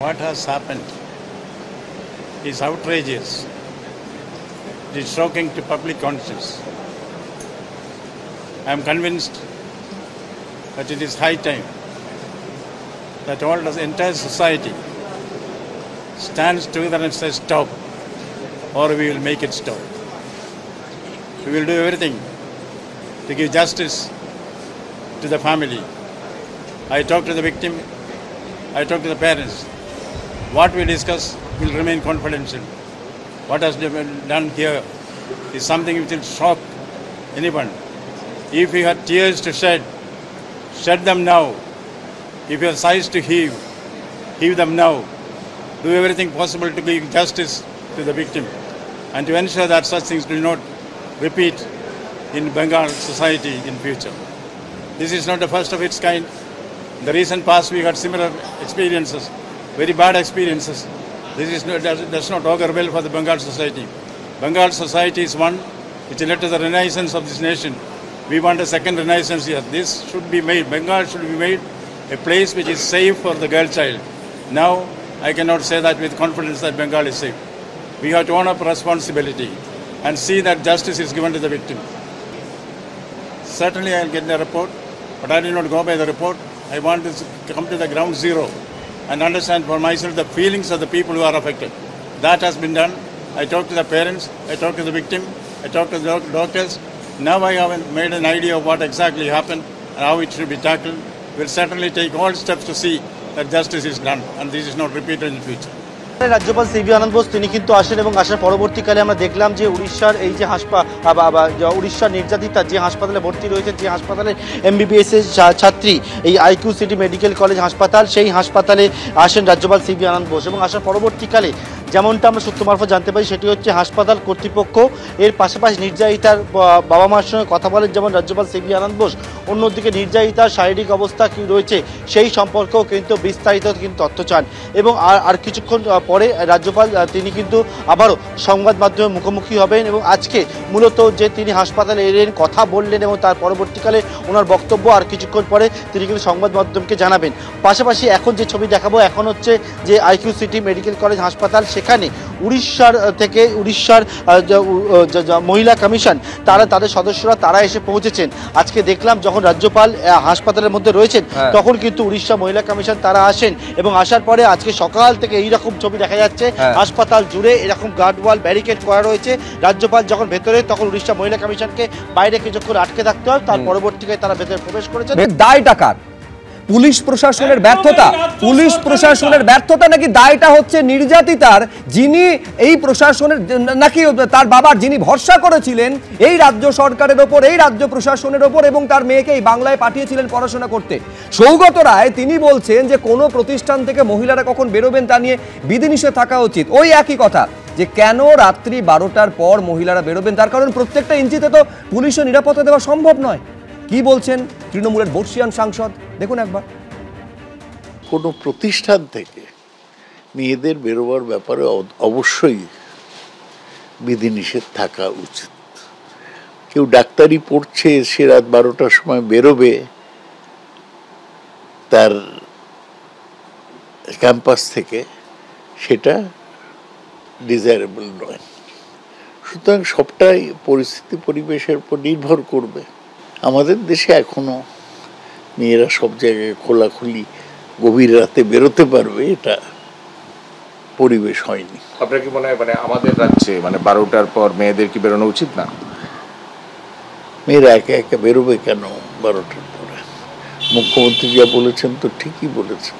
What has happened is outrageous. It is shocking to public conscience. I am convinced that it is high time that all the entire society stands together and says stop, or we will make it stop. We will do everything to give justice to the family. I talked to the victim, I talked to the parents. What we discuss will remain confidential. What has been done here is something which will shock anyone. If you have tears to shed them now. If you have sighs to heave them now. Do everything possible to give justice to the victim and to ensure that such things do not repeat in Bengal society in future. This is not the first of its kind. In the recent past we had similar experiences, very bad experiences. This does not augur well for the Bengal society. Bengal society is one which led to the renaissance of this nation. We want a second renaissance here. This should be made, Bengal should be made a place which is safe for the girl child. Now, I cannot say that with confidence that Bengal is safe. We have to own up responsibility and see that justice is given to the victim. Certainly I will get the report, but I did not go by the report. I want to come to the ground zero and understand for myself the feelings of the people who are affected. That has been done. I talked to the parents, I talked to the victim, I talked to the doctors. Now I have made an idea of what exactly happened and how it should be tackled. We will certainly take all steps to see that justice is done and this is not repeated in the future. রাজ্যপাল CV আনন্দ বোস তিনি কিন্তু আসেন এবং আসার পরবর্তীকালে আমরা দেখলাম যে উড়িষ্যার এই যে উড়িষ্যার নির্যাতিতা যে হাসপাতালে ভর্তি রয়েছে, যে হাসপাতালে MBBS এর ছাত্রী, এই আইকিউ সিটি মেডিকেল কলেজ হাসপাতাল, সেই হাসপাতালে আসেন রাজ্যপাল সিভি আনন্দ বোস এবং আসার পরবর্তীকালে যেমনটা আমরা সূত্র মারফত জানতে পারি সেটি হচ্ছে হাসপাতাল কর্তৃপক্ষ এর পাশাপাশি নির্যাতিতার বাবা মার সঙ্গে কথা বলেন যেমন রাজ্যপাল সিভি আনন্দ বোস, অন্যদিকে নির্যাতিতার শারীরিক অবস্থা কী রয়েছে সেই সম্পর্কেও কিন্তু বিস্তারিত তথ্য চান এবং আর কিছুক্ষণ পরে রাজ্যপাল তিনি কিন্তু আবারও সংবাদ মাধ্যমে মুখোমুখি হবেন এবং আজকে মূলত যে তিনি হাসপাতালে এলেন, কথা বললেন এবং তার পরবর্তীকালে ওনার বক্তব্য আর কিছুক্ষণ পরে তিনি কিন্তু সংবাদ মাধ্যমকে জানাবেন। পাশাপাশি এখন যে ছবি দেখাবো এখন হচ্ছে যে আইকিউ সিটি মেডিকেল কলেজ হাসপাতাল, সেখানে উড়িষ্যার থেকে উড়িষ্যার মহিলা কমিশন তাদের সদস্যরা তারা এসে পৌঁছেছেন। আজকে দেখলাম যখন রাজ্যপাল হাসপাতালের মধ্যে রয়েছেন তখন কিন্তু উড়িষ্যা মহিলা কমিশন তারা আসেন এবং আসার পরে আজকে সকাল থেকে এইরকম ছবি দেখা যাচ্ছে হাসপাতাল জুড়ে এরকম গার্ডওয়াল ব্যারিকেড করা রয়েছে। রাজ্যপাল যখন ভেতরে তখন উড়িষ্যা মহিলা কমিশনকে বাইরে কিছুক্ষণ আটকে থাকতে হয়, তার পরবর্তীকালে তারা ভেতরে প্রবেশ করেছেন। দায়টা কার? পুলিশ প্রশাসনের ব্যর্থতা? পুলিশ প্রশাসনের ব্যর্থতা নাকি দায়টা হচ্ছে নির্যাতিতার, যিনি এই প্রশাসনের নাকি তার বাবার যিনি ভরসা করেছিলেন এই রাজ্য সরকারের ওপর, এই রাজ্য প্রশাসনের ওপর এবং তার মেয়েকে এই বাংলায় পাঠিয়েছিলেন পড়াশোনা করতে? সৌগত রায় তিনি বলছেন যে কোনো প্রতিষ্ঠান থেকে মহিলারা কখন বেরোবেন তা নিয়ে বিধিনিষেধ থাকা উচিত। ওই একই কথা যে কেন রাত্রি 12টার পর মহিলারা বেরোবেন, তার কারণ প্রত্যেকটা ইঞ্চিতে তো পুলিশের নিরাপত্তা দেওয়া সম্ভব নয়। কি বলছেন তৃণমূলের বর্ষিয়ান সাংসদ, দেখুন একবার। কোনো প্রতিষ্ঠান থেকে মেয়েদের বেরোবার ব্যাপারে অবশ্যই বিধিনিষেধ থাকা উচিত। কেউ ডাক্তারি পড়ছে, সে রাত 12টার সময় বেরোবে, তার ক্যাম্পাস থেকে, সেটা ডিজায়ারেবল নয়। সুতরাং সবটাই পরিস্থিতি পরিবেশের উপর নির্ভর করবে। আমাদের দেশে এখনো মেয়েরা সব জায়গায় খোলাখুলি গভীর রাতে বেরোতে পারবে, এটা পরিবেশ হয়নি। আপনার কি মনে হয় আমাদের রাজ্যে 12টার পর মেয়েদের কি বেরোনো উচিত না? মেয়েরা একা একা বেরোবে কেন 12টার পরে? মুখ্যমন্ত্রী যা বলেছেন তো ঠিকই বলেছেন।